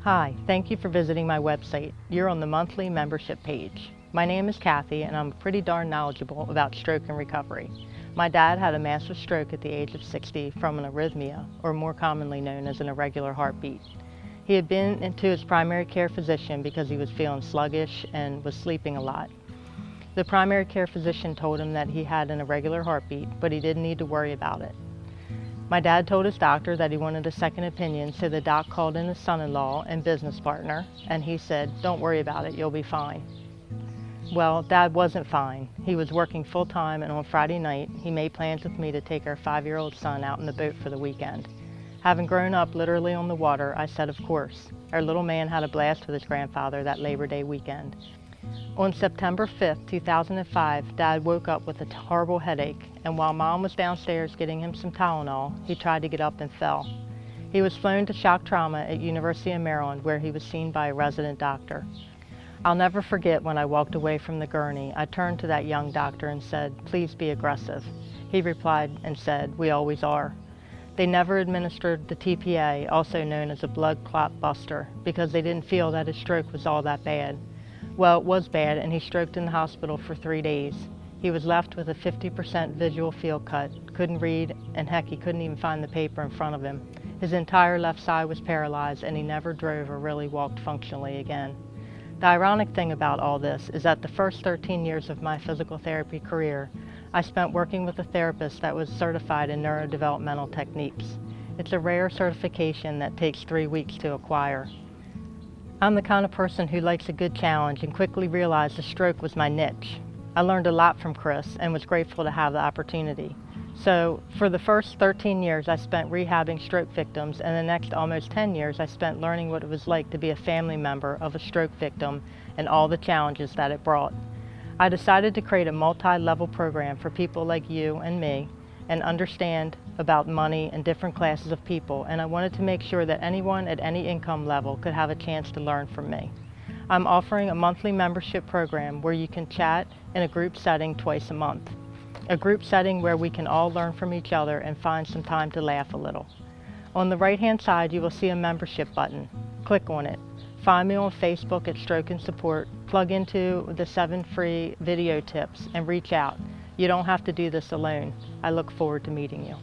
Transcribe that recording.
Hi, thank you for visiting my website. You're on the monthly membership page. My name is Kathy and I'm pretty darn knowledgeable about stroke and recovery. My dad had a massive stroke at the age of 60 from an arrhythmia, or more commonly known as an irregular heartbeat. He had been into his primary care physician because he was feeling sluggish and was sleeping a lot. The primary care physician told him that he had an irregular heartbeat, but he didn't need to worry about it. My dad told his doctor that he wanted a second opinion, so the doc called in his son-in-law and business partner, and he said, "Don't worry about it, you'll be fine." Well, Dad wasn't fine. He was working full-time, and on Friday night, he made plans with me to take our 5-year-old son out in the boat for the weekend. Having grown up literally on the water, I said of course. Our little man had a blast with his grandfather that Labor Day weekend. On September 5th, 2005, Dad woke up with a horrible headache, and while Mom was downstairs getting him some Tylenol, he tried to get up and fell. He was flown to shock trauma at University of Maryland, where he was seen by a resident doctor. I'll never forget when I walked away from the gurney, I turned to that young doctor and said, "Please be aggressive." He replied and said, "We always are." They never administered the TPA, also known as a blood clot buster, because they didn't feel that his stroke was all that bad. Well, it was bad, and he stroked in the hospital for 3 days. He was left with a 50% visual field cut, couldn't read, and heck, he couldn't even find the paper in front of him. His entire left side was paralyzed, and he never drove or really walked functionally again. The ironic thing about all this is that the first 13 years of my physical therapy career, I spent working with a therapist that was certified in neurodevelopmental techniques. It's a rare certification that takes 3 weeks to acquire. I'm the kind of person who likes a good challenge and quickly realized a stroke was my niche. I learned a lot from Chris and was grateful to have the opportunity. So for the first 13 years I spent rehabbing stroke victims, and the next almost 10 years I spent learning what it was like to be a family member of a stroke victim and all the challenges that it brought. I decided to create a multi-level program for people like you and me and understand about money and different classes of people, and I wanted to make sure that anyone at any income level could have a chance to learn from me. I'm offering a monthly membership program where you can chat in a group setting twice a month. A group setting where we can all learn from each other and find some time to laugh a little. On the right-hand side, you will see a membership button. Click on it. Find me on Facebook at Stroke and Support, plug into the 7 free video tips, and reach out. You don't have to do this alone. I look forward to meeting you.